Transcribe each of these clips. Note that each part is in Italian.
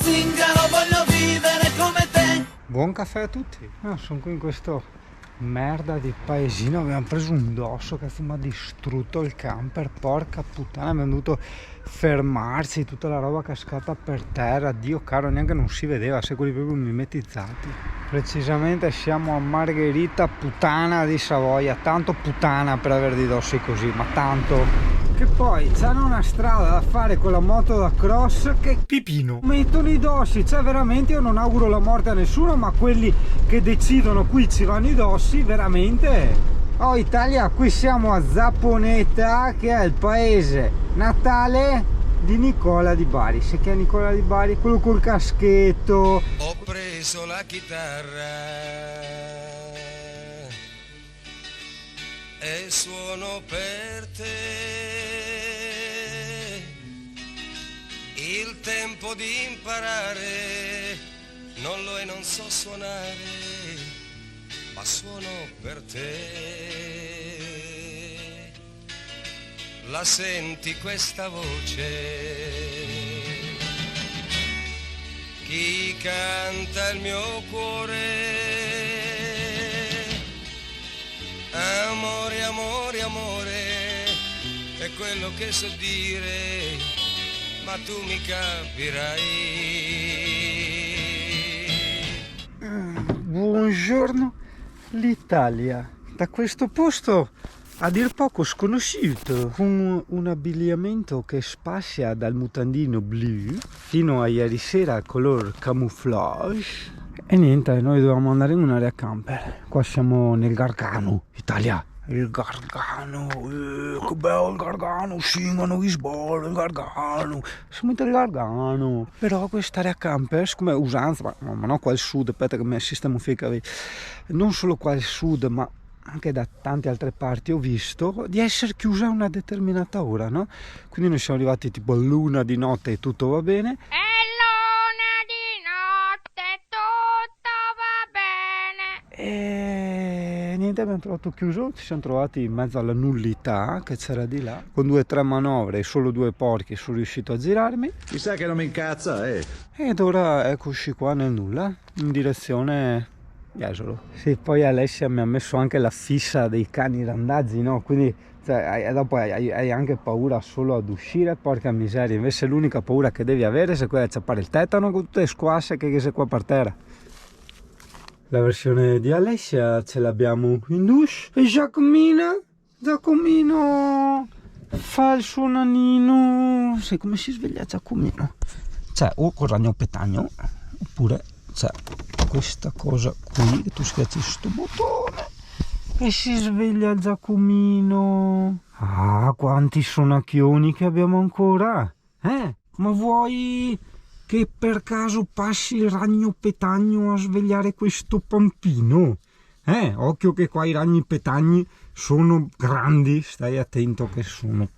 zingaro, voglio vivere come te. Buon caffè a tutti. Sono qui in questo merda di paesino, abbiamo preso un dosso che mi ha distrutto il camper, porca puttana, abbiamo dovuto fermarsi, tutta la roba cascata per terra, Dio caro, neanche non si vedeva, se quelli proprio mimetizzati. Precisamente siamo a Margherita, puttana di Savoia, tanto puttana per aver di dossi così, ma tanto. Che poi c'hanno una strada da fare con la moto da cross che pipino mettono i dossi, cioè veramente io non auguro la morte a nessuno, ma quelli che decidono qui ci vanno i dossi, veramente. Oh Italia, qui siamo a Zapponeta, che è il paese natale di Nicola Di Bari. Se che è Nicola Di Bari, quello col caschetto. Ho preso la chitarra e suono per te. Il tempo di imparare non lo è, non so suonare, ma suono per te. La senti questa voce? Chi canta il mio cuore? Amore, amore, amore, è quello che so dire, ma tu mi capirai. Buongiorno l'Italia, da questo posto a dir poco sconosciuto, con un abbigliamento che spazia dal mutandino blu fino a ieri sera al color camouflage. E niente, noi dovevamo andare in un'area camper. Qua siamo nel Gargano, Italia. Il Gargano, che bello il Gargano, singano Lisbona, il Gargano, siamo in Gargano. Però quest'area camper, come usanza, ma non qua al sud, aspetta che mi sistemo fica, non solo qua al sud, ma anche da tante altre parti ho visto di essere chiusa a una determinata ora, no? Quindi noi siamo arrivati tipo all'una di notte e tutto va bene. E niente, abbiamo trovato chiuso, ci siamo trovati in mezzo alla nullità che c'era di là, con 2 o 3 manovre e solo 2 porchi sono riuscito a girarmi. Chissà che non mi incazza, Ed ora eccoci qua nel nulla, in direzione Jesolo. Sì, poi Alessia mi ha messo anche la fissa dei cani randaggi, no? Quindi dopo hai anche paura solo ad uscire, porca miseria. Invece l'unica paura che devi avere è quella di acciappare il tetano con tutte le squasse che sei qua per terra. La versione di Alessia ce l'abbiamo in douche. E Giacomino fa il suo nanino. Sai come si sveglia Giacomino? Cioè, o col ragno petagno, oppure c'è questa cosa qui, che tu schiacci sto bottone e si sveglia Giacomino. Ah, quanti sonacchioni che abbiamo ancora! Ma vuoi che per caso passi il ragno petagno a svegliare questo pampino? Occhio che qua i ragni petagni sono grandi, stai attento che sono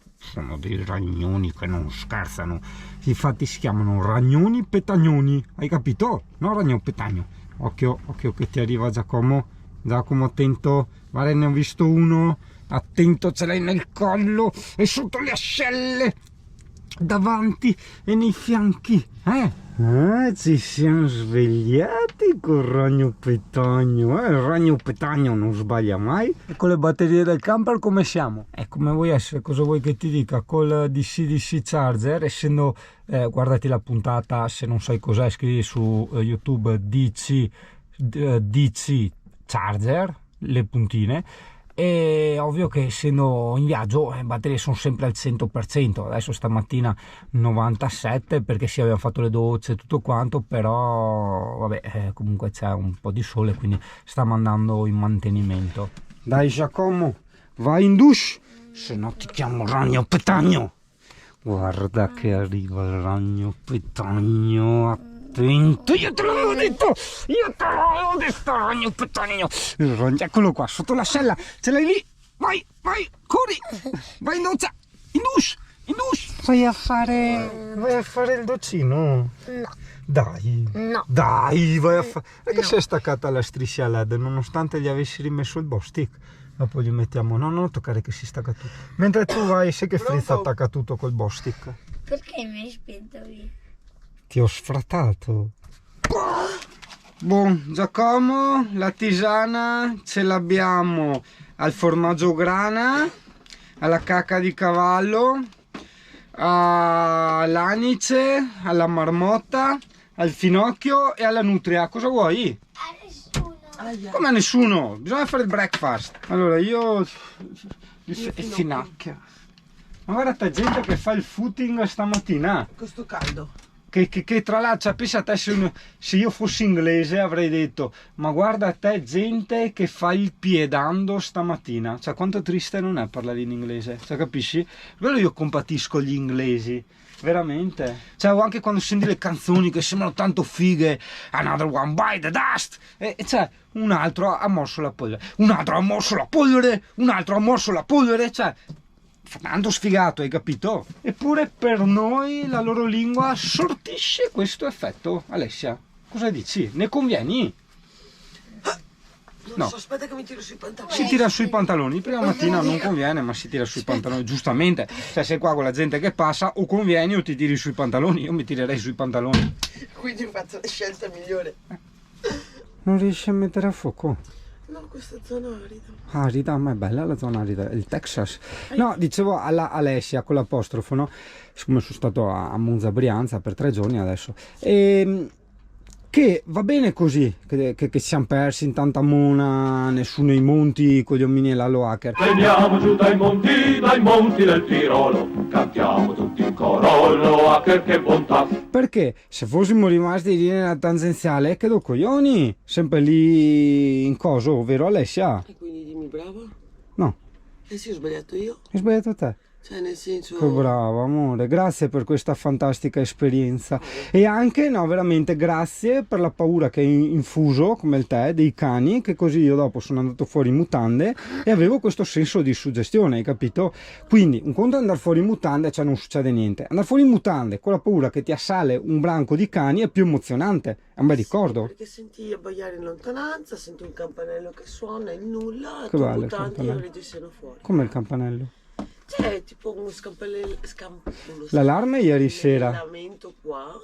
dei ragnoni che non scherzano. Infatti si chiamano ragnoni petagnoni, hai capito? No, ragno petagno. Occhio che ti arriva Giacomo, attento, guarda, ne ho visto uno, attento, ce l'hai nel collo e sotto le ascelle, davanti e nei fianchi. Ci siamo svegliati col ragno petagno. Il ragno petagno non sbaglia mai. E con le batterie del camper come siamo? Come vuoi essere? Cosa vuoi che ti dica? Col DC Charger, essendo guardati la puntata, se non sai cos'è scrivi su YouTube DC Charger, le puntine. E ovvio che essendo in viaggio le batterie sono sempre al 100%, adesso stamattina 97 perché sì, abbiamo fatto le docce e tutto quanto, però vabbè, comunque c'è un po' di sole, quindi stiamo andando in mantenimento. Dai Giacomo, vai in douche, se no ti chiamo ragno petagno. Guarda che arriva il ragno petagno, attento, io te l'avevo detto, ragno petagno. Eccolo qua, sotto l'ascella, ce l'hai lì, vai, corri, vai in doccia, in douche. Vai a fare il doccino? No. Dai. No. Dai, vai a fare. Perché sei staccata alla striscia LED nonostante gli avessi rimesso il Bostik? Dopo gli mettiamo. No, non toccare che si stacca tutto. Mentre tu vai, sai che Frizza attacca tutto col Bostik. Perché mi hai spento via? Ti ho sfratato. Buon Giacomo, la tisana ce l'abbiamo al formaggio grana, alla cacca di cavallo, all'anice, alla marmotta, al finocchio e alla nutria. Cosa vuoi? A nessuno. Come a nessuno? Bisogna fare il breakfast. Allora io il finocchio. Ma guarda sta gente che fa il footing stamattina. Questo caldo. Che tra l'altro, cioè, pensa a te, se io fossi inglese avrei detto: ma guarda a te gente che fa il piedando stamattina. Cioè, quanto triste non è parlare in inglese, cioè, capisci? Quello io compatisco gli inglesi, veramente. Cioè, o anche quando senti le canzoni che sembrano tanto fighe, Another One by the Dust, e cioè un altro ha morso la polvere, un altro ha morso la polvere, un altro ha morso la polvere, cioè tanto sfigato, hai capito? Eppure per noi la loro lingua sortisce questo effetto. Alessia, cosa dici? Ne convieni? Non No. so, aspetta che mi tiro sui pantaloni. Si tira sui pantaloni, prima mattina non conviene, ma si tira sui pantaloni, giustamente. Cioè, sei qua con la gente che passa, o convieni o ti tiri sui pantaloni. Io mi tirerei sui pantaloni. Quindi faccio la scelta migliore. Non riesci a mettere a fuoco? No, questa zona arida. Arida, ma è bella la zona arida, il Texas. No, dicevo alla Alessia con l'apostrofo, no? Siccome sono stato a Monza Brianza per 3 giorni adesso, che va bene così, che ci siamo persi in tanta mona, nessuno i monti con gli omini e l'allo hacker. Veniamo giù dai monti del Tirolo, cantiamo tutti in coro, lo hacker che bontà. Perché se fossimo rimasti lì nella tangenziale, che do coglioni, sempre lì in coso, vero Alessia? E quindi dimmi brava? No, E sì, ho sbagliato io. hai sbagliato te. Cioè, nel senso... Che bravo amore, grazie per questa fantastica esperienza e anche, no, veramente grazie per la paura che hai infuso, come il te, dei cani, che così io dopo sono andato fuori in mutande e avevo questo senso di suggestione, hai capito? Quindi un conto è andare fuori in mutande, cioè non succede niente, andare fuori in mutande con la paura che ti assale un branco di cani è più emozionante, è un bel ricordo. Perché senti abbaiare in lontananza, senti un campanello che suona, il nulla, Che tu bello il mutandi e campanello. le regge siano fuori. Come il campanello? C'è tipo uno scampellello, L'allarme ieri sera. lamento qua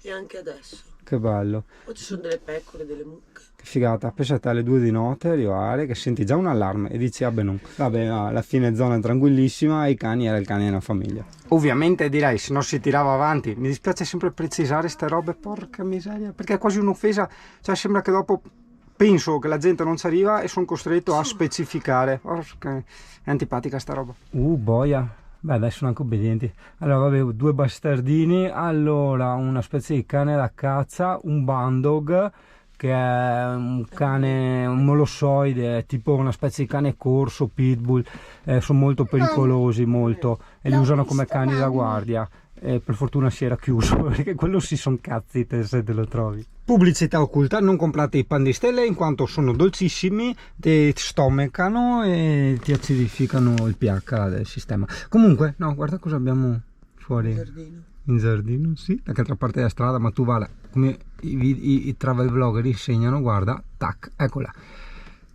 e anche adesso. Che bello. Poi ci sono delle pecore, delle mucche. Che figata, pensate alle 2 di notte arrivare che senti già un allarme e dici vabbè non, vabbè no, alla fine zona tranquillissima e i cani era il cane della famiglia. Ovviamente direi se non si tirava avanti, mi dispiace sempre precisare ste robe, porca miseria, perché è quasi un'offesa, cioè sembra che dopo penso che la gente non ci arriva e sono costretto a specificare. Porca, è antipatica sta roba. Boia. Beh, adesso sono anche obbedienti. Allora, vabbè, 2 bastardini, allora una specie di cane da caccia, un bandog, che è un cane, un molossoide, tipo una specie di cane corso, pitbull, sono molto pericolosi, molto, e li usano come cani da guardia. Per fortuna si era chiuso, perché quello si son cazzi se te lo trovi. Pubblicità occulta, non comprate i pan di stelle in quanto sono dolcissimi, ti stomacano e ti acidificano il pH del sistema. Comunque, no, guarda cosa abbiamo fuori. Giardino. In giardino, sì, da che altra parte della strada, ma tu guarda, come i travel vlogger insegnano, guarda, tac, eccola.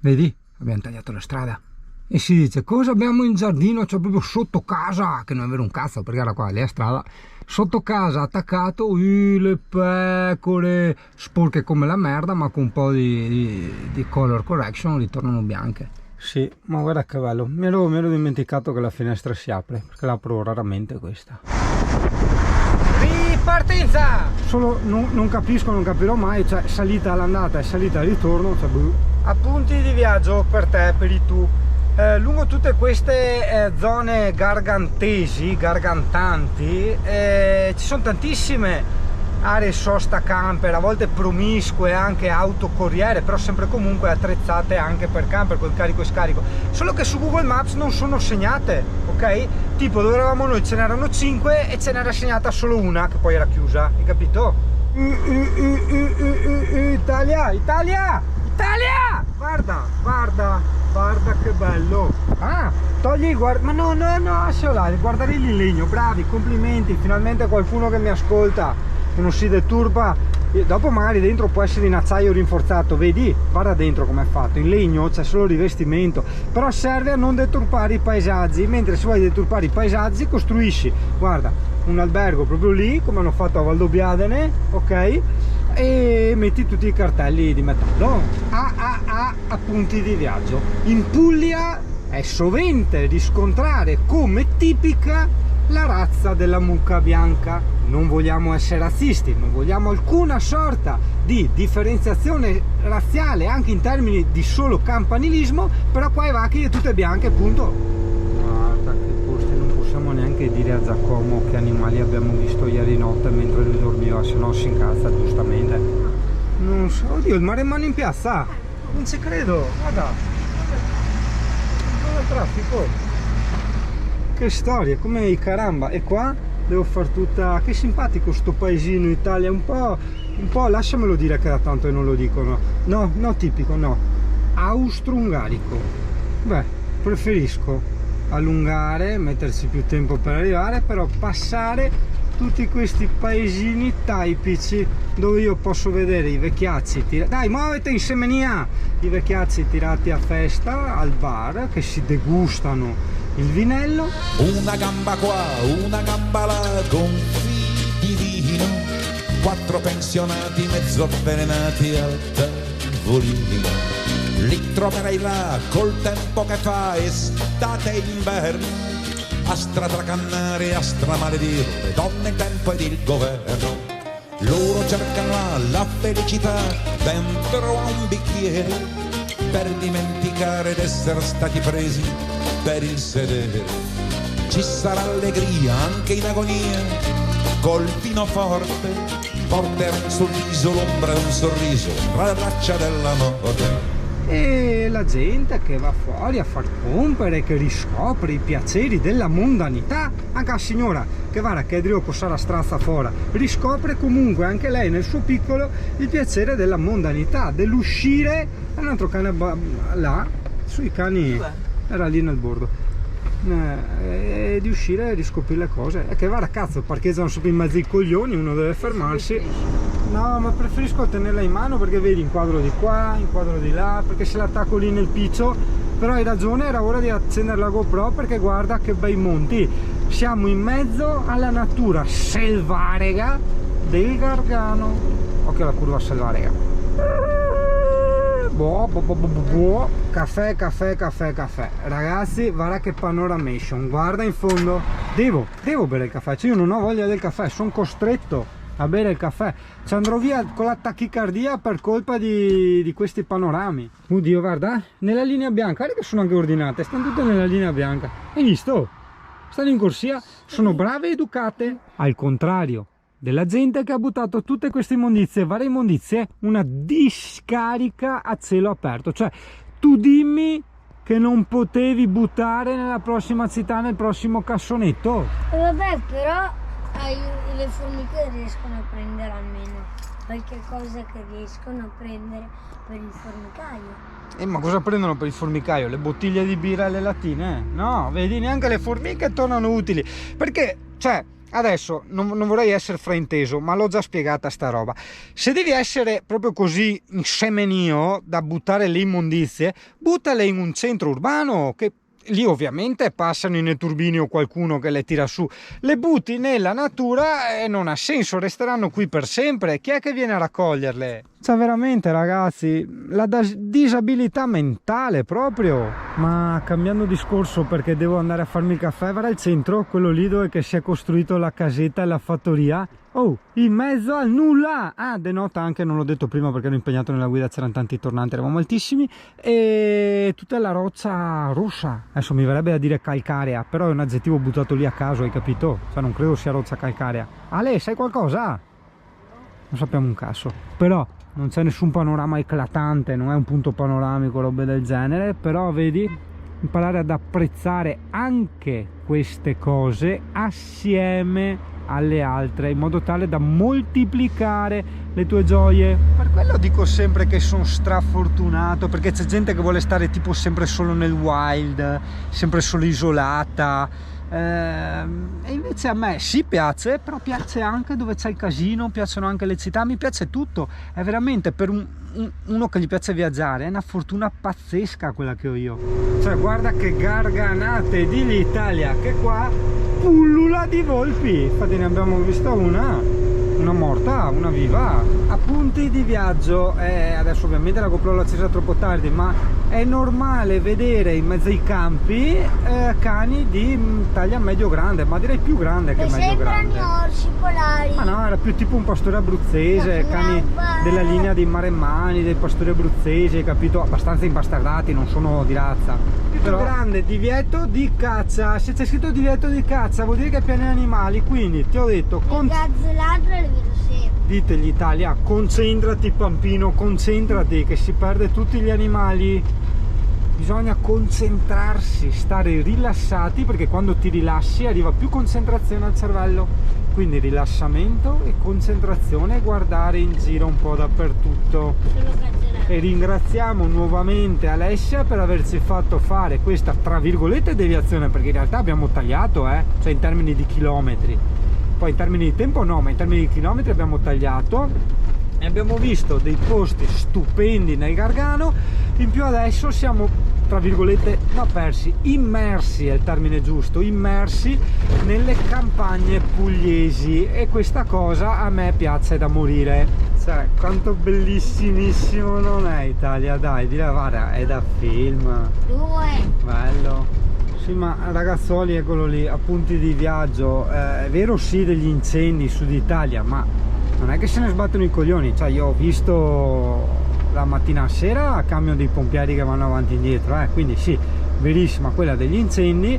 Vedi? Abbiamo tagliato la strada. E si dice, cosa abbiamo in giardino? Cioè proprio sotto casa, che non è vero un cazzo, perché era qua, lì a strada, sotto casa, attaccato, le pecore, sporche come la merda, ma con un po' di color correction ritornano bianche. Sì, ma guarda che bello, mi ero dimenticato che la finestra si apre, perché l'apro raramente questa. Ripartenza! Solo non capisco, non capirò mai, cioè salita all'andata e salita al ritorno, cioè, appunti di viaggio per te, per i tu. Lungo tutte queste zone gargantanti ci sono tantissime aree sosta camper, a volte promiscue, anche auto corriere, però sempre comunque attrezzate anche per camper col carico e scarico, solo che su Google Maps non sono segnate, ok? Tipo dove eravamo noi ce n'erano 5 e ce n'era segnata solo una che poi era chiusa, hai capito? Italia, Italia, Italia! Guarda che bello. Ah, togli, guarda, ma no, solare, guardare lì in legno, bravi, complimenti, finalmente qualcuno che mi ascolta, che non si deturpa. Dopo magari dentro può essere in acciaio rinforzato, vedi? Guarda dentro com'è fatto, in legno c'è solo rivestimento, però serve a non deturpare i paesaggi, mentre se vuoi deturpare i paesaggi costruisci, guarda, un albergo proprio lì, come hanno fatto a Valdobbiadene, ok? E metti tutti i cartelli di metallo a punti di viaggio. In Puglia è sovente riscontrare come tipica la razza della mucca bianca. Non vogliamo essere razzisti, non vogliamo alcuna sorta di differenziazione razziale anche in termini di solo campanilismo, però qua i vacche tutte bianche, punto. Guarda che posti, non possiamo neanche dire a Giacomo che animali abbiamo visto ieri notte mentre lui dormiva, se no si incazza giustamente. Non so, oddio, il maremmano in piazza, non ci credo, guarda il traffico, che storia, come i caramba. E qua devo far tutta, che simpatico sto paesino Italia, un po' lasciamelo dire che da tanto che non lo dicono, no tipico, no, austro-ungarico. Beh, preferisco allungare, mettersi più tempo per arrivare, però passare tutti questi paesini tipici dove io posso vedere i vecchiacci tirati, dai muovete in semenia, i vecchiacci tirati a festa al bar che si degustano il vinello. Una gamba qua, una gamba là, con fili di vino, 4 pensionati mezzo avvelenati al tavolino. Li troverai là col tempo che fa, estate e inverno, a stratracannare, a stramaledire donne, tempo ed il governo. Loro cercano la felicità dentro a un bicchiere, per dimenticare d'essere stati presi per il sedere. Ci sarà allegria anche in agonia, col vino forte porterai sul viso l'ombra di un sorriso tra le braccia della morte. E la gente che va fuori a far compere, che riscopre i piaceri della mondanità, anche la signora che va a chiedere cosa la strazza fuori, riscopre comunque anche lei nel suo piccolo il piacere della mondanità, dell'uscire. Un altro cane là, sui cani, era lì nel bordo, e di uscire e riscoprire le cose. E che va a cazzo, parcheggiano sopra in mezzo ai coglioni, uno deve fermarsi. No, ma preferisco tenerla in mano perché vedi inquadro di qua, inquadro di là, perché se l'attacco lì nel piccio. Però hai ragione, era ora di accendere la GoPro perché guarda che bei monti. Siamo in mezzo alla natura selvarega del Gargano. Occhio alla curva selvarega. Caffè. Ragazzi, guarda che panoramation, guarda in fondo. Devo bere il caffè, cioè io non ho voglia del caffè, sono costretto a bere il caffè, ci andrò via con la tachicardia per colpa di questi panorami. Oddio, guarda, nella linea bianca, guarda che sono anche ordinate, stanno tutte nella linea bianca, hai visto? Stanno in corsia, sono brave e educate, al contrario della gente che ha buttato tutte queste immondizie, varie immondizie, una discarica a cielo aperto. Cioè, tu dimmi che non potevi buttare nella prossima città, nel prossimo cassonetto. Vabbè, però le formiche riescono a prendere almeno qualche cosa che riescono a prendere per il formicaio. Ma cosa prendono per il formicaio? Le bottiglie di birra e le lattine? No, vedi, neanche le formiche tornano utili. Perché, cioè, adesso non vorrei essere frainteso, ma l'ho già spiegata sta roba. Se devi essere proprio così insemenio da buttare le immondizie, buttale in un centro urbano, che lì ovviamente passano i neturbini o qualcuno che le tira su. Le butti nella natura e non ha senso, resteranno qui per sempre. Chi è che viene a raccoglierle? Cioè veramente ragazzi, la disabilità mentale proprio. Ma cambiando discorso, perché devo andare a farmi il caffè, va al centro, quello lì dove che si è costruito la casetta e la fattoria. Oh, in mezzo al nulla! Ah, denota anche, non l'ho detto prima perché ero impegnato nella guida, c'erano tanti tornanti, eravamo altissimi. E tutta la roccia rossa. Adesso mi verrebbe da dire calcarea, però è un aggettivo buttato lì a caso, hai capito? Cioè non credo sia roccia calcarea. Ale, sai qualcosa? Non sappiamo un cazzo. Però non c'è nessun panorama eclatante, non è un punto panoramico, robe del genere. Però vedi, imparare ad apprezzare anche queste cose assieme alle altre, in modo tale da moltiplicare le tue gioie. Per quello dico sempre che sono strafortunato, perché c'è gente che vuole stare tipo sempre solo nel wild, sempre solo isolata, E invece a me sì piace, però piace anche dove c'è il casino, piacciono anche le città, mi piace tutto. È veramente per uno che gli piace viaggiare, è una fortuna pazzesca quella che ho io. Cioè guarda che garganate di l'Italia, che qua pullula di volpi. Infatti ne abbiamo vista una morta, una viva. Appunti di viaggio, adesso ovviamente la GoPro l'ho accesa troppo tardi, ma è normale vedere in mezzo ai campi cani di taglia medio-grande, ma direi più grande che medio-grande. Sembrano orsi polari. Ma no, era più tipo un pastore abruzzese, cani della linea dei maremmani, dei pastori abruzzesi, hai capito? Abbastanza imbastardati, non sono di razza. Però grande, divieto di caccia. Se c'è scritto divieto di caccia vuol dire che è pieno di animali, quindi ti ho detto Il gazzo ladro le vedo sempre. ditegli Italia, concentrati Pampino, concentrati che si perde tutti gli animali. Bisogna concentrarsi, stare rilassati, perché quando ti rilassi arriva più concentrazione al cervello. Quindi rilassamento e concentrazione e guardare in giro un po' dappertutto. Solo gazzo ladro. E ringraziamo nuovamente Alessia per averci fatto fare questa tra virgolette deviazione, perché in realtà abbiamo tagliato, cioè in termini di chilometri. Poi in termini di tempo no, ma in termini di chilometri abbiamo tagliato e abbiamo visto dei posti stupendi nel Gargano. In più adesso siamo tra virgolette immersi è il termine giusto, immersi nelle campagne pugliesi, e questa cosa a me piace da morire. Cioè, quanto bellissimissimo non è Italia, dai, di là, guarda, è da film. Bello. Sì, ma ragazzoli, eccolo lì, appunti di viaggio. È vero sì degli incendi in Sud Italia, ma non è che se ne sbattono i coglioni. Cioè, io ho visto la mattina a sera camion dei pompieri che vanno avanti e indietro, quindi sì, verissima quella degli incendi.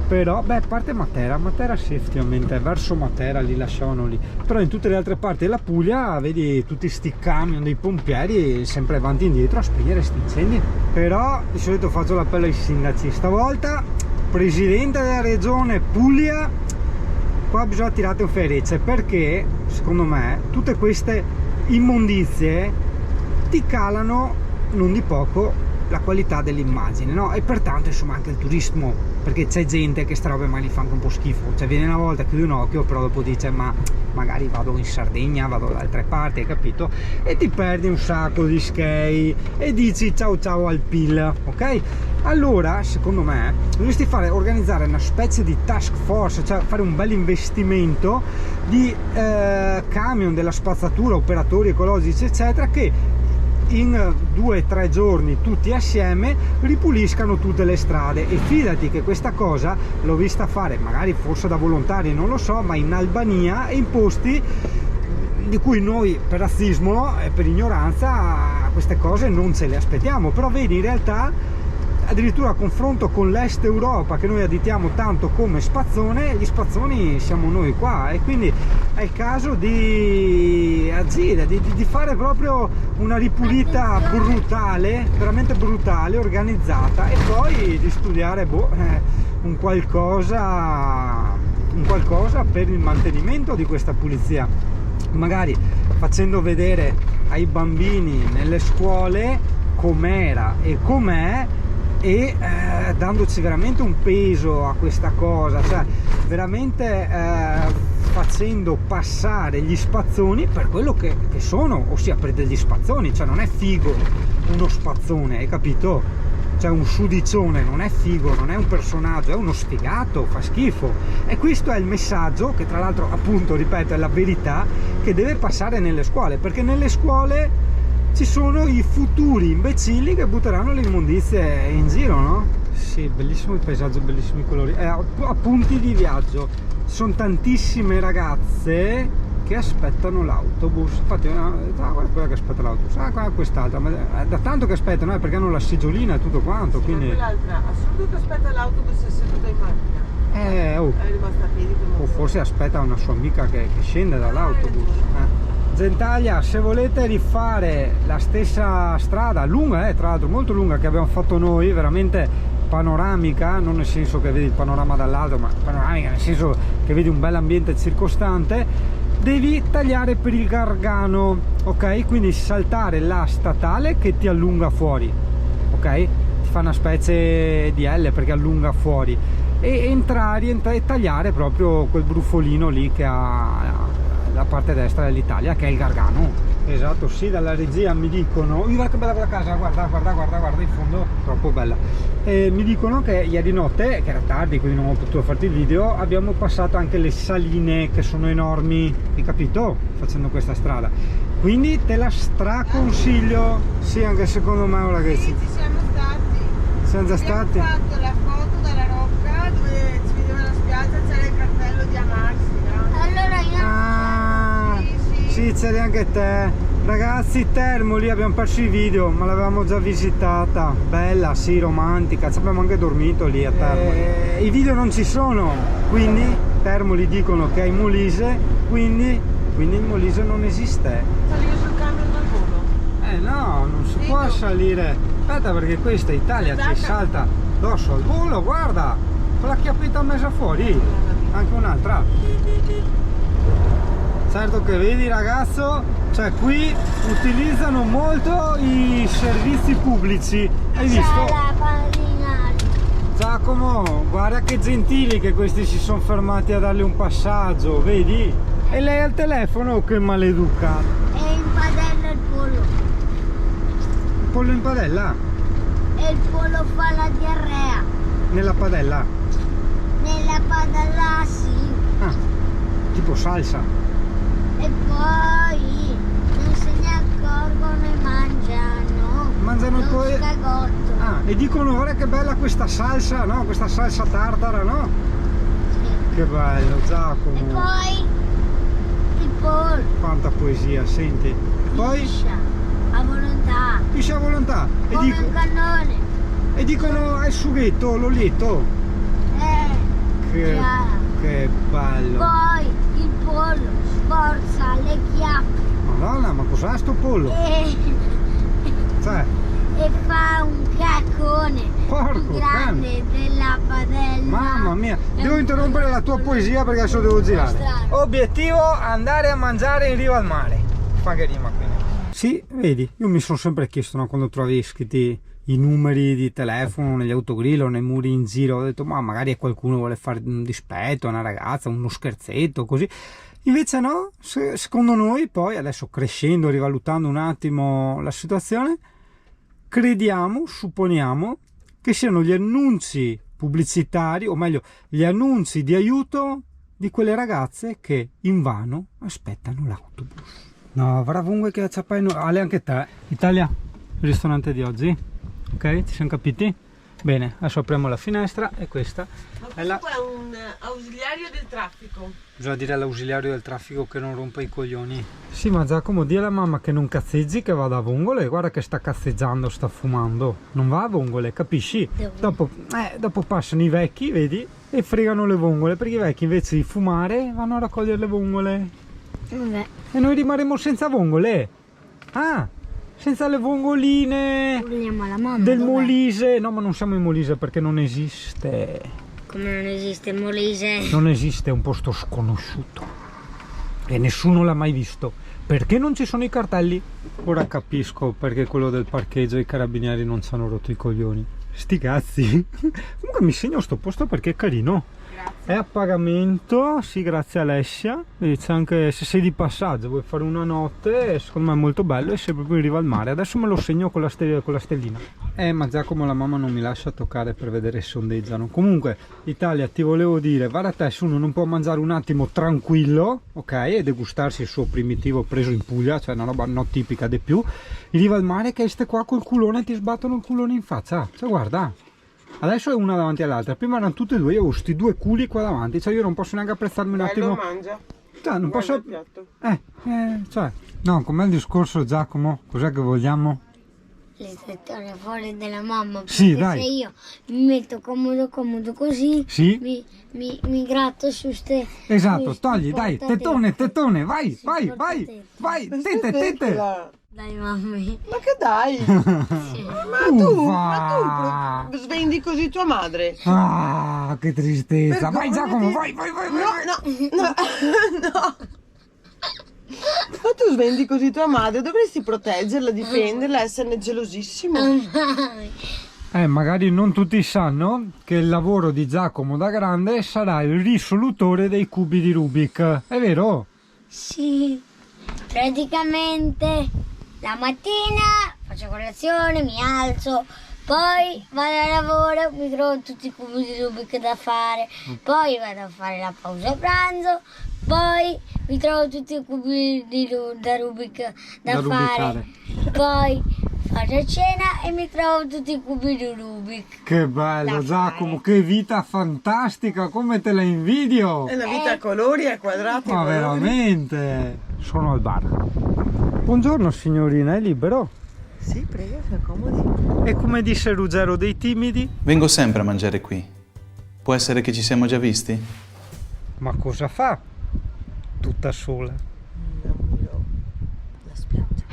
Però, beh, a parte Matera sì, effettivamente, verso Matera li lasciavano lì. Però in tutte le altre parti della Puglia vedi tutti sti camion dei pompieri sempre avanti e indietro a spegnere sti incendi. Però di solito faccio l'appello ai sindaci, stavolta presidente della regione Puglia, qua bisogna tirare un ferrecce, perché secondo me tutte queste immondizie ti calano non di poco la qualità dell'immagine, no? E pertanto insomma anche il turismo, perché c'è gente che sta roba ma gli fa anche un po' schifo, cioè viene una volta, chiude un occhio, però dopo dice ma magari vado in Sardegna, vado da altre parti, hai capito? E ti perdi un sacco di skate e dici ciao ciao al PIL, ok? Allora secondo me dovresti organizzare una specie di task force, cioè fare un bel investimento di camion della spazzatura, operatori ecologici eccetera, che in 2 o 3 giorni tutti assieme ripuliscano tutte le strade. E fidati che questa cosa l'ho vista fare, magari forse da volontari, non lo so, ma in Albania e in posti di cui noi per razzismo e per ignoranza queste cose non ce le aspettiamo. Però vedi, in realtà addirittura a confronto con l'est Europa, che noi additiamo tanto come spazzone, gli spazzoni siamo noi qua, e quindi è il caso di agire, di fare proprio una ripulita brutale, veramente brutale, organizzata, e poi di studiare un qualcosa per il mantenimento di questa pulizia, magari facendo vedere ai bambini nelle scuole com'era e com'è, e dandoci veramente un peso a questa cosa, cioè veramente facendo passare gli spazzoni per quello che sono, ossia per degli spazzoni. Cioè non è figo uno spazzone, hai capito? Cioè un sudicione non è figo, non è un personaggio, è uno sfigato, fa schifo. E questo è il messaggio che, tra l'altro, appunto, ripeto, è la verità che deve passare nelle scuole, perché nelle scuole ci sono i futuri imbecilli che butteranno le immondizie in giro, no? Sì, bellissimo il paesaggio, bellissimi i colori. Appunti di viaggio. Ci sono tantissime ragazze che aspettano l'autobus. Infatti, guarda quella che aspetta l'autobus, guarda quest'altra. Ma da tanto che aspettano, perché hanno la seggiolina e tutto quanto. Sì, quindi quell'altra, assurdo che aspetta l'autobus è seduta in macchina. È rimasta a piedi. O forse aspetta una sua amica che scende dall'autobus. Gentaglia, se volete rifare la stessa strada lunga, tra l'altro molto lunga, che abbiamo fatto noi, veramente panoramica, non nel senso che vedi il panorama dall'alto, ma panoramica nel senso che vedi un bel ambiente circostante, devi tagliare per il Gargano, ok? Quindi saltare la statale che ti allunga fuori, ok? Ti fa una specie di L perché allunga fuori. e entrare e tagliare proprio quel brufolino lì che ha la parte destra dell'Italia, che è il Gargano. Esatto, sì, dalla regia mi dicono, guarda che bella quella casa, guarda in fondo, troppo bella. Mi dicono che ieri notte, che era tardi quindi non ho potuto farti il video, abbiamo passato anche le saline che sono enormi, hai capito? Facendo questa strada, quindi te la straconsiglio. Sì, anche secondo me, ragazzi. Sì, ci siamo stati. Siamo già stati. Abbiamo fatto la foto dalla rocca dove ci vedeva la spiaggia, c'era il cartello di amarsi, no? Allora io... Ah, sì, c'eri anche te. Ragazzi, Termoli, abbiamo perso i video, ma l'avevamo già visitata. Bella, sì, romantica. Ci abbiamo anche dormito lì a Termoli. I video non ci sono, quindi Termoli dicono che è in Molise, quindi il Molise non esiste. Salire sul camion dal volo. No, non si può salire. Aspetta, perché questa Italia ci salta addosso al volo, guarda, con la chiappetta messa fuori. Anche un'altra. Certo che vedi, ragazzo, cioè qui utilizzano molto i servizi pubblici, hai visto? Giacomo, guarda che gentili che questi si sono fermati a darle un passaggio, vedi? E lei al telefono, che maleducato. È in padella il pollo. Il pollo in padella? E il pollo fa la diarrea. Nella padella? Nella padella sì. Ah, tipo salsa. E poi non se ne accorgono e mangiano il pollo. Scagotto. Ah, e dicono guarda che bella questa salsa, no? Questa salsa tartara, no? Sì. Che bello, Giacomo. E poi il pollo. Quanta poesia, senti. E poi Piscia a volontà. piscia a volontà. Come un cannone. E dicono è sughetto, l'olietto. Già. Che bello. Poi il pollo sforza le chiappe. Madonna, ma cos'ha sto pollo? Cioè, E fa un caccone Porco più grande della padella. mamma mia, devo interrompere la tua poesia perché adesso devo girare. Obiettivo, andare a mangiare in riva al mare. Fa che rima qui. Sì, vedi, io mi sono sempre chiesto, no, quando trovi scritti i numeri di telefono negli autogrill o nei muri in giro, ho detto ma magari qualcuno vuole fare un dispetto a una ragazza, uno scherzetto, così. Invece no, secondo noi poi, adesso crescendo, rivalutando un attimo la situazione, crediamo, supponiamo che siano gli annunci pubblicitari, o meglio, gli annunci di aiuto di quelle ragazze che invano aspettano l'autobus. No, bravunque che acciappai, Ale anche te. Italia, il ristorante di oggi, ok? Ci siamo capiti? Bene, adesso apriamo la finestra e questa è la... Qua è un ausiliario del traffico. Bisogna dire all'ausiliario del traffico che non rompa i coglioni. Sì, ma Giacomo, di alla mamma che non cazzeggi, che vada a vongole. Guarda che sta cazzeggiando, sta fumando. Non va a vongole, capisci? Dopo passano i vecchi, vedi? E fregano le vongole, perché i vecchi invece di fumare vanno a raccogliere le vongole. Vabbè. E noi rimarremo senza vongole. Ah, senza le vongoline Vogliamo la mamma. del dov'è? Molise. No, ma non siamo in Molise perché non esiste. Come non esiste Molise? Non esiste, è un posto sconosciuto e nessuno l'ha mai visto. Perché non ci sono i cartelli? Ora capisco perché quello del parcheggio e i carabinieri non ci hanno rotto i coglioni. Sti cazzi. Comunque mi segno sto posto perché è carino. È a pagamento, sì, grazie Alessia. Vedi, c'è anche, se sei di passaggio, vuoi fare una notte, secondo me è molto bello e sei proprio in riva al mare. Adesso me lo segno con la stellina. Ma Giacomo la mamma non mi lascia toccare per vedere se ondeggiano. Comunque, Italia, ti volevo dire, guarda te, se uno non può mangiare un attimo tranquillo, ok, e degustarsi il suo primitivo preso in Puglia, cioè una roba non tipica di più, in riva al mare che ste qua col culone ti sbattono il culone in faccia. Cioè guarda, adesso è una davanti all'altra, prima erano tutte e due, io ho sti due culi qua davanti, cioè io non posso neanche apprezzarmi un attimo. mangia. Cioè, non Guarda posso... il piatto. cioè... No, com'è il discorso, Giacomo? Cos'è che vogliamo? L'istruttore fuori della mamma. Sì, perché dai. se io mi metto comodo così, Sì? mi gratto su ste... Esatto, queste togli, dai, portatette. tettone, vai, Sì, vai, portatette. vai, tette. Smettila. Dai mamma. Ma che dai? Sì. Ma tu svendi così tua madre? Ah, che tristezza. Vai Vergognati. Giacomo, vai. No. Ma tu svendi così tua madre, dovresti proteggerla, difenderla, esserne gelosissimo. Magari non tutti sanno che il lavoro di Giacomo da grande sarà il risolutore dei cubi di Rubik, è vero? Sì, praticamente la mattina faccio colazione, mi alzo, poi vado al lavoro, mi trovo tutti i cubi di Rubik da fare, poi vado a fare la pausa pranzo, poi mi trovo tutti i cubi da Rubik da fare, poi faccio cena e mi trovo tutti i cubi di Rubik. Che bello Giacomo, che vita fantastica, come te la invidio! È la vita a colori, a quadrati. Ma colori. veramente! Sono al bar. Buongiorno signorina, è libero? Sì, prego, si accomodi. E come disse Ruggero dei Timidi? Vengo sempre a mangiare qui. Può essere che ci siamo già visti? Ma cosa fa? Tutta sola. Non miro la spiaggia.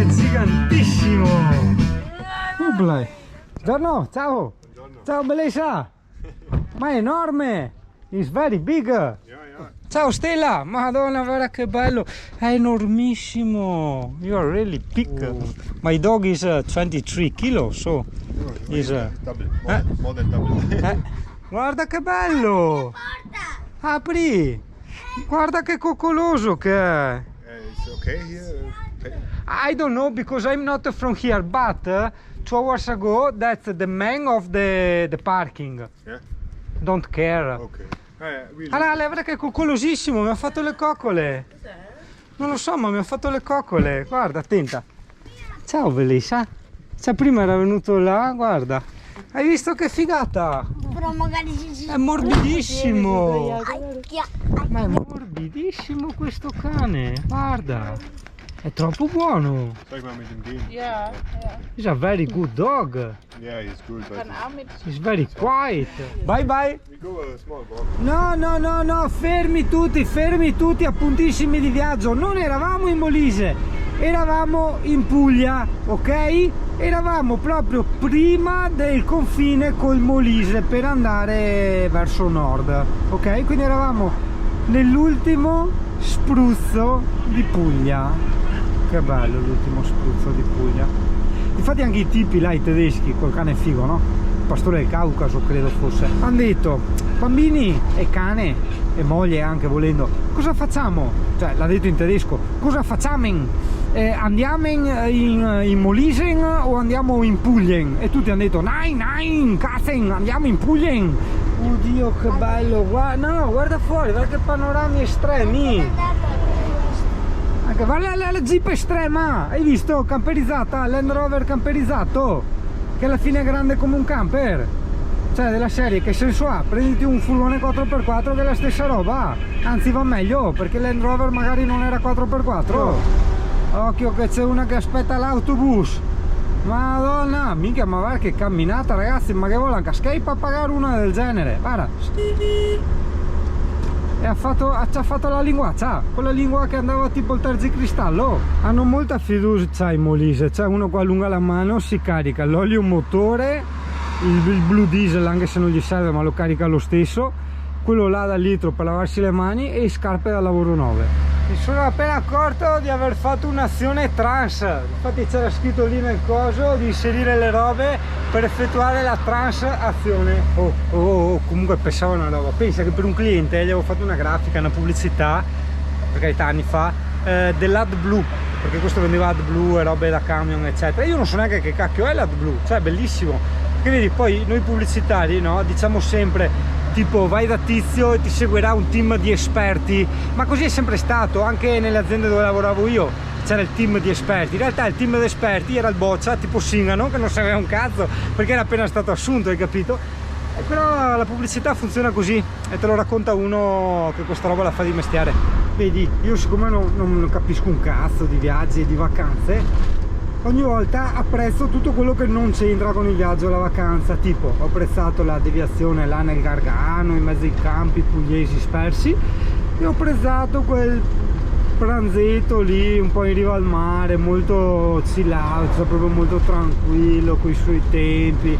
È gigantissimo! Ublai! Buongiorno, ciao! Ciao bellezza! Ma è enorme! It's very big! Ciao Stella! Madonna, guarda che bello! È enormissimo! You are really big! My dog is 23 kg, so... Is, more than double. Guarda che bello! Apri! Guarda che coccoloso che è! It's okay here. I don't know because I'm not from here, but 2 hours ago that's the man of the parking. Yeah. Don't care. Okay. Allora, guarda che è coccolosissimo, mi ha fatto le coccole. Non lo so, ma mi ha fatto le coccole. Guarda, attenta. Ciao Belisa. Cioè, prima era venuto là, guarda. Hai visto che figata? Però magari si È morbidissimo. Aicchia. Ma è morbidissimo questo cane, guarda. È troppo buono. Soll ich mal mit ihm gehen? Yeah, yeah. He's a very good dog. Yeah, he's good. But He's very quiet. Bye bye. we go a small walk. No, no, no, no, fermi tutti, appuntissimi di viaggio. Non eravamo in Molise, eravamo in Puglia, ok? Eravamo proprio prima del confine col Molise per andare verso nord, ok? Quindi eravamo nell'ultimo spruzzo di Puglia. Che bello l'ultimo spruzzo di Puglia. Infatti anche i tipi là, i tedeschi, col cane figo, no? Pastore del Caucaso credo fosse. Hanno detto, bambini e cane e moglie anche volendo, cosa facciamo? Cioè l'ha detto in tedesco, cosa facciamo? Andiamo in Molisen o andiamo in Puglia? E tutti hanno detto, nein, Katzen, andiamo in Puglia. Oddio che bello, guarda, no, guarda fuori, guarda che panorami estremi. Anche, guarda la Jeep estrema, hai visto? Camperizzata, Land Rover camperizzato, che alla fine è grande come un camper. Cioè della serie, che senso ha? Prenditi un furgone 4x4 che è la stessa roba, anzi va meglio, perché Land Rover magari non era 4x4. Occhio che c'è una che aspetta l'autobus. Madonna, minchia, ma guarda che camminata ragazzi, ma che vuole anche Escape a pagare una del genere, guarda. E ci ha fatto la linguaccia, quella lingua che andava tipo il terzicristallo. Hanno molta fiducia in Molise, cioè uno qua allunga la mano, si carica l'olio motore, il blue diesel anche se non gli serve ma lo carica lo stesso, quello là da litro per lavarsi le mani e scarpe da lavoro nuove. Mi sono appena accorto di aver fatto un'azione trans, infatti c'era scritto lì nel coso di inserire le robe per effettuare la transazione. Comunque pensavo una roba, pensa che per un cliente gli avevo fatto una grafica, una pubblicità, per carità anni fa, dell'AdBlue, perché questo vendeva AdBlue e robe da camion eccetera. Io non so neanche che cacchio è l'AdBlue, cioè è bellissimo, perché vedi poi noi pubblicitari, no, diciamo sempre tipo vai da Tizio e ti seguirà un team di esperti, ma così è sempre stato anche nelle aziende dove lavoravo io, c'era il team di esperti. In realtà il team di esperti era il boccia tipo Singano che non sapeva un cazzo perché era appena stato assunto, hai capito? E però la pubblicità funziona così e te lo racconta uno che questa roba la fa di mestiere. Vedi, io siccome non capisco un cazzo di viaggi e di vacanze, ogni volta apprezzo tutto quello che non c'entra con il viaggio e la vacanza, tipo ho apprezzato la deviazione là nel Gargano in mezzo ai campi pugliesi spersi, e ho apprezzato quel pranzetto lì un po' in riva al mare, molto chill out, cioè proprio molto tranquillo, coi suoi tempi,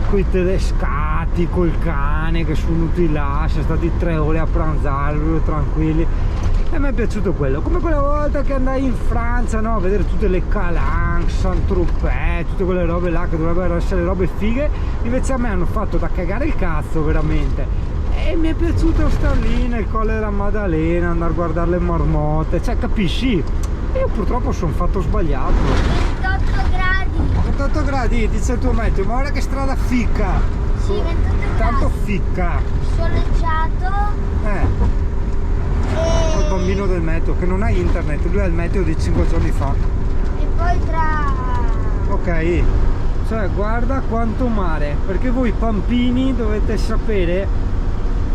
coi tedescati, col cane che sono venuti là, siamo stati 3 ore a pranzare, proprio tranquilli. E mi è piaciuto quello, come quella volta che andai in Francia, no? A vedere tutte le Calanques, Saint-Tropez, tutte quelle robe là che dovrebbero essere robe fighe, invece a me hanno fatto da cagare il cazzo veramente. E mi è piaciuto star lì nel Colle della Maddalena, andare a guardare le marmotte, cioè capisci? Io purtroppo sono fatto sbagliato. 28 gradi. 28 gradi, dice il tuo meteo, ma ora che strada ficca! Sì, 28 Tanto gradi. ficca! Soleggiato. Il bambino del meteo che non ha internet, lui ha il meteo di 5 giorni fa. E poi tra... Ok, cioè guarda quanto mare, perché voi pampini dovete sapere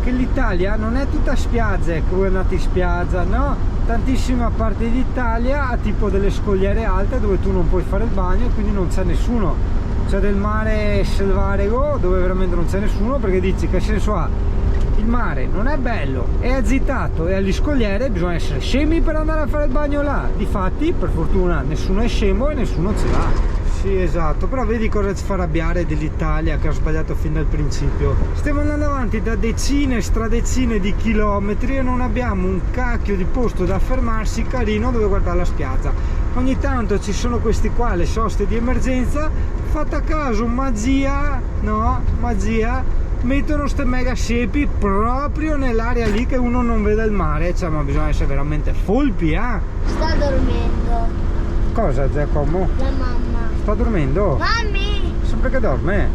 che l'Italia non è tutta spiagge, che voi andate in spiaggia, no? Tantissima parte d'Italia ha tipo delle scogliere alte dove tu non puoi fare il bagno e quindi non c'è nessuno. C'è del mare selvatico dove veramente non c'è nessuno, perché dici che senso ha? Il mare non è bello, è agitato e agli scogliere bisogna essere scemi per andare a fare il bagno là. Difatti, per fortuna, nessuno è scemo e nessuno ce l'ha. Sì, esatto, però vedi cosa ci fa arrabbiare dell'Italia, che ha sbagliato fin dal principio. Stiamo andando avanti da decine, stradecine di chilometri e non abbiamo un cacchio di posto da fermarsi carino dove guardare la spiaggia. Ogni tanto ci sono questi qua, le soste di emergenza, fatta caso, magia, no? Magia. Mettono ste mega siepi proprio nell'area lì che uno non vede il mare, cioè ma bisogna essere veramente folpi, eh? Sta dormendo. Cosa Giacomo? La mamma. Sta dormendo? Mammi! Sempre che dorme?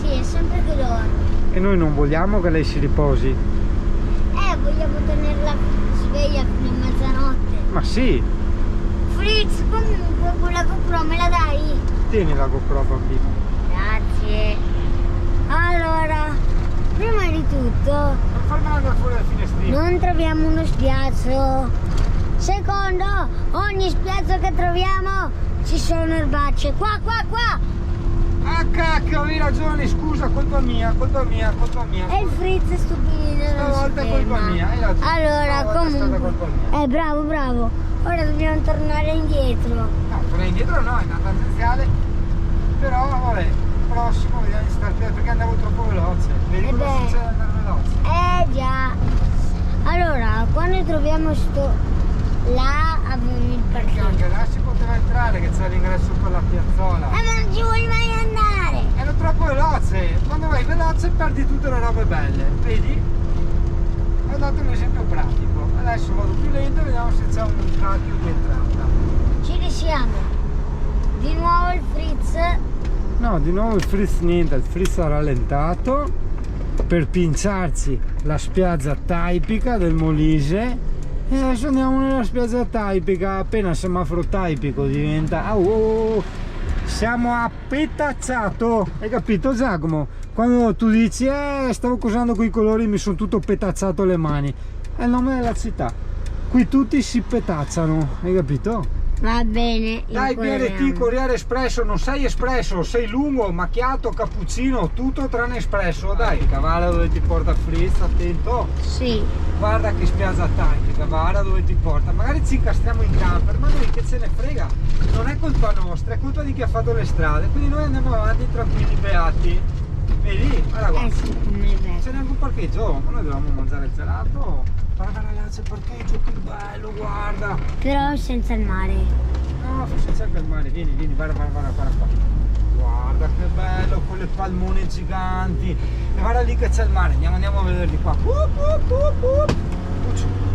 Sì, è sempre che dorme. E noi non vogliamo che lei si riposi? Vogliamo tenerla sveglia fino a mezzanotte. Ma sì! Fritz, comunque quella GoPro me la dai? Tieni la GoPro bambino. Grazie. Allora, prima di tutto Non farmela andare fuori dal finestrino. non troviamo uno spiazzo. Secondo, ogni spiazzo che troviamo ci sono erbacce. Qua. Ah cacchio, avevi ragione, scusa, colpa mia. E il Fritz è stupidino. Stavolta è colpa mia, hai ragione. Allora, Stavolta è stata comunque. colpa mia. Bravo. Ora dobbiamo tornare indietro. No, tornare indietro no, è una tangenziale. Però vabbè, prossimo vediamo di stare perché andavo troppo veloce. Vedi cosa beh. succede ad andare veloce? Già. Allora, quando troviamo là avevi il Perché parcheggio. anche là si poteva entrare, che c'è l'ingresso per la piazzola. Ma non ci vuoi mai andare? Ero troppo veloce, quando vai veloce perdi tutte le robe belle, vedi? Ho dato un esempio pratico, adesso vado più lento e vediamo se c'è un cacchio di entrata. Ci risiamo. Di nuovo il Fritz. No, di nuovo il Fritz niente, il Fritz ha rallentato per pinciarci la spiaggia taipica del Molise e adesso andiamo nella spiaggia taipica, appena il semaforo taipico diventa... siamo a petacciato, hai capito Giacomo? Quando tu dici stavo usando quei colori mi sono tutto petacciato le mani, è il nome della città, qui tutti si petacciano, hai capito? Va bene. Dai BRT, Corriere Espresso, non sei espresso, sei lungo, macchiato, cappuccino, tutto tranne espresso, dai, cavallo dove ti porta Fritz, attento, Sì. guarda che spiaggia taipica, guarda dove ti porta, magari ci incastriamo in camper, ma noi che ce ne frega, non è colpa nostra, è colpa di chi ha fatto le strade, quindi noi andiamo avanti tranquilli, beati, vedi, guarda, Sì, come è vero. c'è neanche un parcheggio, ma noi dovevamo mangiare il gelato. Guarda là, c'è il parcheggio, che bello, guarda! Però senza il mare. No, forse c'è anche il mare, vieni, guarda qua. Guarda che bello, con le palmone giganti. E guarda lì che c'è il mare, andiamo a vedere di qua. Una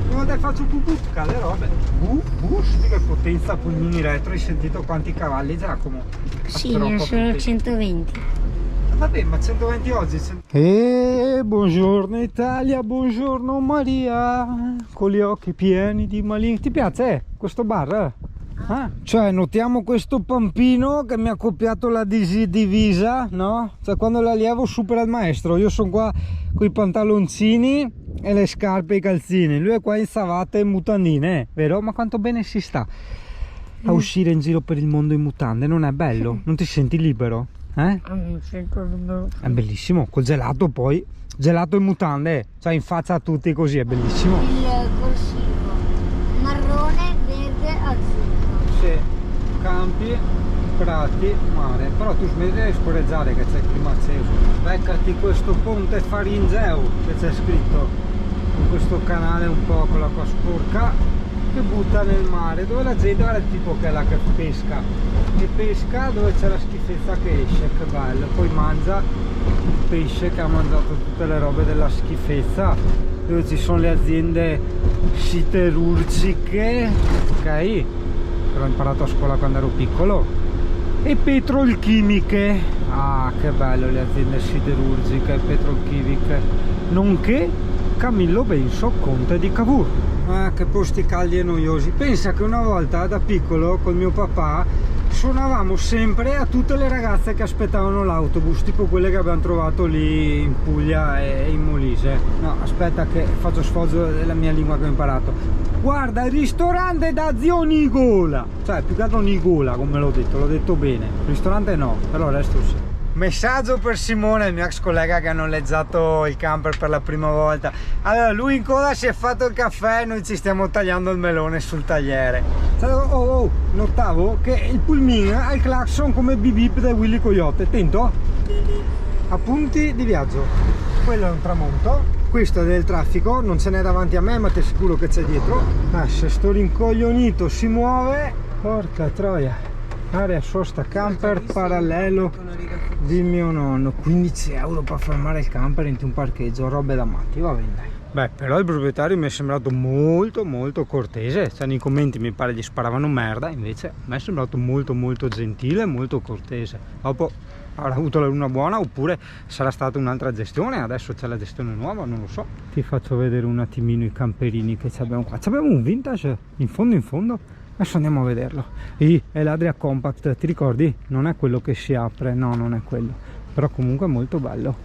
volta che faccio cade robe. Di che potenza, pulmini retro, hai sentito quanti cavalli Giacomo? Sì, ne sono 120. Vabbè, ma 120 oggi. Buongiorno Italia, buongiorno Maria, con gli occhi pieni di maligni. Ti piace questo bar? Cioè, notiamo questo pampino che mi ha copiato la divisa, no? Cioè, quando l'allievo supera il maestro, io sono qua con i pantaloncini e le scarpe e i calzini, lui è qua in savate e mutandine, vero? Ma quanto bene si sta. a uscire in giro per il mondo in mutande, non è bello? Non ti senti libero? Non sento libero. È bellissimo, col gelato poi, gelato in mutande, cioè in faccia a tutti così, è bellissimo. Il corsivo, marrone, verde, azzurro. Sì, campi, prati, mare, però tu smetti di scorreggiare che c'è il clima acceso. Beccati questo ponte faringeo che c'è scritto in questo canale un po' con l'acqua sporca che butta nel mare, dove la gente guarda il tipo che è là che pesca e pesca dove c'è la schifezza che esce, che bello, poi mangia il pesce che ha mangiato tutte le robe della schifezza, dove ci sono le aziende siderurgiche, ok, che l'ho imparato a scuola quando ero piccolo, e petrolchimiche. Ah, che bello, le aziende siderurgiche e petrolchimiche, nonché Camillo Benso, conte di Cavour. Ah, che posti caldi e noiosi. Pensa che una volta da piccolo col mio papà suonavamo sempre a tutte le ragazze che aspettavano l'autobus, tipo quelle che abbiamo trovato lì in Puglia e in Molise. No, aspetta che faccio sfoggio della mia lingua che ho imparato. Guarda, il ristorante da zio Nigola, cioè più che altro Nigola, come l'ho detto bene. Il ristorante no, però il resto sì. Messaggio per Simone, il mio ex collega che ha noleggiato il camper per la prima volta. Allora, lui in coda si è fatto il caffè e noi ci stiamo tagliando il melone sul tagliere. Notavo che il pulmino ha il clacson come bip bip del Willy Coyote. Attento, appunti di viaggio. Quello è un tramonto, questo è del traffico, non ce n'è davanti a me ma ti assicuro che c'è dietro. Se sto rincoglionito si muove, porca troia. Area sosta camper parallelo di mio nonno, 15 euro per fermare il camper in un parcheggio, robe da matti, va bene dai. Beh, però il proprietario mi è sembrato molto cortese, cioè nei commenti mi pare gli sparavano merda, invece mi è sembrato molto gentile, molto cortese. Dopo avrà avuto la luna buona oppure sarà stata un'altra gestione, adesso c'è la gestione nuova, non lo so. Ti faccio vedere un attimino i camperini che abbiamo qua. Abbiamo un vintage in fondo. Adesso andiamo a vederlo. È l'Adria Compact, ti ricordi? Non è quello che si apre, no, non è quello, però comunque è molto bello.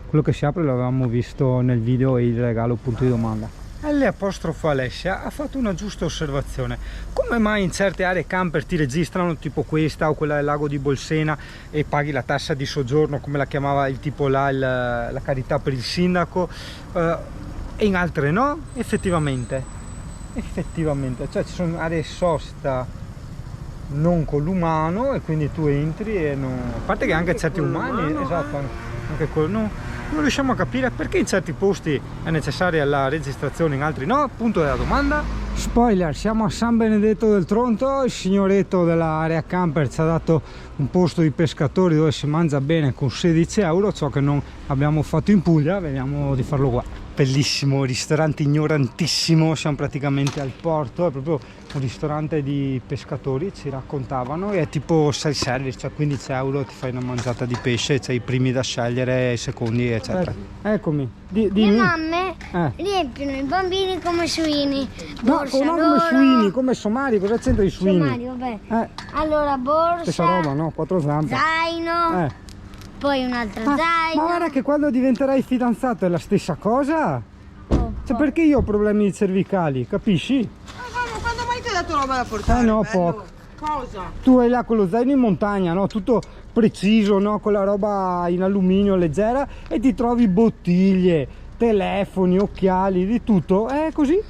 Quello che si apre l'avevamo visto nel video e il regalo punto di domanda. L' Alessia ha fatto una giusta osservazione. Come mai in certe aree camper ti registrano tipo questa o quella del lago di Bolsena e paghi la tassa di soggiorno, come la chiamava il tipo là, la carità per il sindaco, e in altre no? Effettivamente, cioè ci sono aree sosta non con l'umano e quindi tu entri e non... a parte che anche certi umani, esatto, anche quello, no, non riusciamo a capire perché in certi posti è necessaria la registrazione, in altri no, punto della domanda. Spoiler, siamo a San Benedetto del Tronto, il signoretto dell'area camper ci ha dato un posto di pescatori dove si mangia bene con 16 euro, ciò che non abbiamo fatto in Puglia, vediamo di farlo qua. Bellissimo, ristorante ignorantissimo, siamo praticamente al porto, è proprio un ristorante di pescatori, ci raccontavano, e è tipo self-service, cioè 15 euro ti fai una mangiata di pesce, c'hai i primi da scegliere, i secondi eccetera. Eccomi, dimmi. Le mamme riempiono i bambini come suini, borsa no, loro, come suini, come somari, cosa c'entra i suini? somari, vabbè. Allora borsa, stessa roba, no? Quattro zampe. zaino, poi un altro zaino. Ma guarda che quando diventerai fidanzato è la stessa cosa. Cioè, perché io ho problemi cervicali, capisci? Quando mai ti ho dato roba da portare? No, bello? poco. Cosa? Tu hai là con lo zaino in montagna, no? Tutto preciso, no? Con la roba in alluminio leggera e ti trovi bottiglie, telefoni, occhiali, di tutto. È così?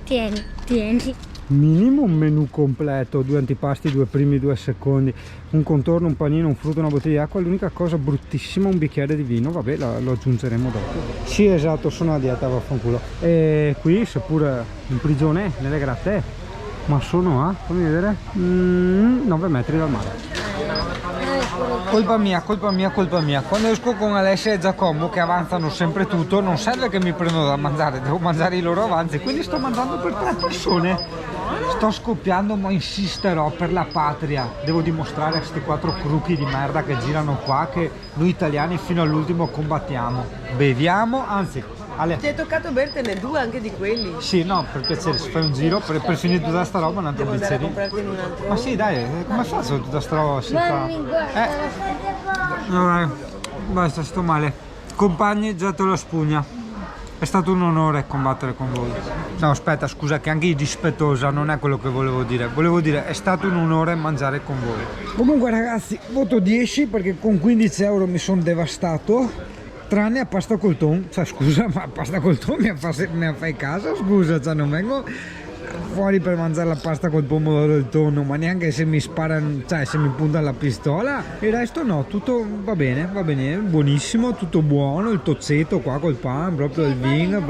Tieni. Minimo un menù completo, 2 antipasti, 2 primi, 2 secondi, un contorno, un panino, un frutto, una bottiglia di acqua. L'unica cosa bruttissima, un bicchiere di vino, vabbè, lo aggiungeremo dopo. Sì, esatto, sono a dieta, vaffanculo. E qui, seppur in prigione, nelle gratte, ma sono a, fammi vedere, 9 metri dal mare. Colpa mia. Quando esco con Alessia e Giacomo, che avanzano sempre tutto, non serve che mi prendo da mangiare, devo mangiare i loro avanzi, quindi sto mangiando per 3 persone. Sto scoppiando, ma insisterò per la patria. Devo dimostrare a questi 4 crocchi di merda che girano qua che noi italiani fino all'ultimo combattiamo. Beviamo, anzi, Ti è toccato bertene 2 anche di quelli? Sì, no, per piacere, si fa un giro, per finire tutta sta roba un altro Devo andare a bicchierino. comprarti in un altro. Ma sì, dai, come faccio tutta sta roba? Si fa... Mammi, guarda, No, basta, sto male. Compagni, getto la spugna. È stato un onore combattere con voi. No, aspetta, scusa, che anche irrispettosa non è quello che volevo dire. Volevo dire, è stato un onore mangiare con voi. Comunque ragazzi, voto 10 perché con 15 euro mi sono devastato. Tranne a pasta col tonno. Cioè, scusa, ma pasta col tonno mi fai caso? Scusa, cioè non vengo fuori per mangiare la pasta col pomodoro e il tonno, ma neanche se mi sparano, cioè se mi punta la pistola. Il resto no, tutto va bene, buonissimo, tutto buono, il tozzetto qua col pan, proprio il vino,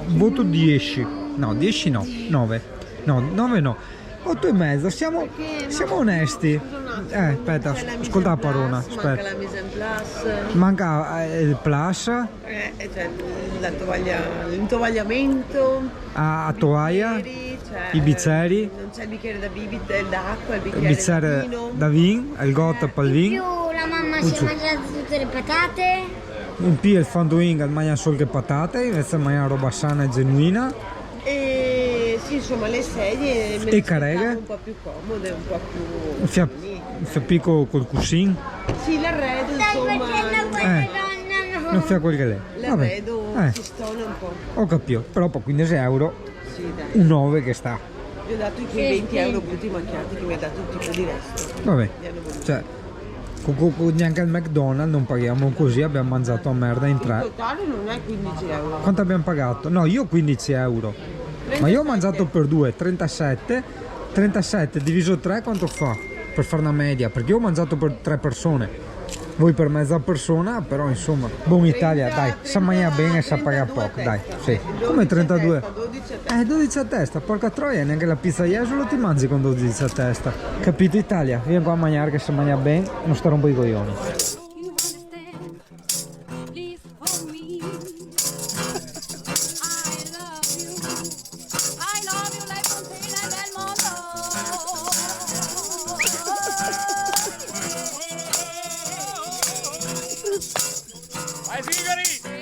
voto 10, no 10 no, 9, no 9 no, 8 e mezzo, siamo onesti. Aspetta, ascolta la parola, aspetta. Manca la mise en place. Manca il plus, Cioè l'intovagliamento. a tovaia, Cioè, i bizzeri, non c'è il bicchiere d'acqua, il il bicchiere bizzere da vin, il gotto per il In vin. più la mamma si è mangiata tutte le patate. In più il fandoing mangia solo che patate, invece mangia roba sana e genuina. E sì, insomma, le sedie me E le careghe? aspettavo un po' più comode, un po' più... Un fiappico col cuscin, Sì, l'arredo, Stai insomma, facendo quella donna, no. non fia quel che lei. l'arredo Vabbè, si stona un po'. ho capito, però per 15 euro Sì, dai. un 9 che sta. Gli ho dato quei 20 euro brutti macchiati che mi ha dato il tipo di resto. Vabbè, Gli hanno voluto. cioè, neanche al McDonald's non paghiamo così, abbiamo mangiato a merda in Il 3. totale non è 15 euro. Quanto abbiamo pagato? No, io 15 euro. Ma io ho mangiato per 2, 37. 37 diviso 3 quanto fa? Per fare una media, perché io ho mangiato per 3 persone. Voi per mezza persona, però insomma, buon Italia, dai, sa mangiare bene e sa pagare poco, dai, sì. Come 32? 12 a testa. 12 a testa, porca troia, neanche la pizza Jesolo ti mangi con 12 a testa. Capito Italia? Vieni qua a mangiare che sa mangiare bene, non stare un po' i coglioni. Vai, sigari!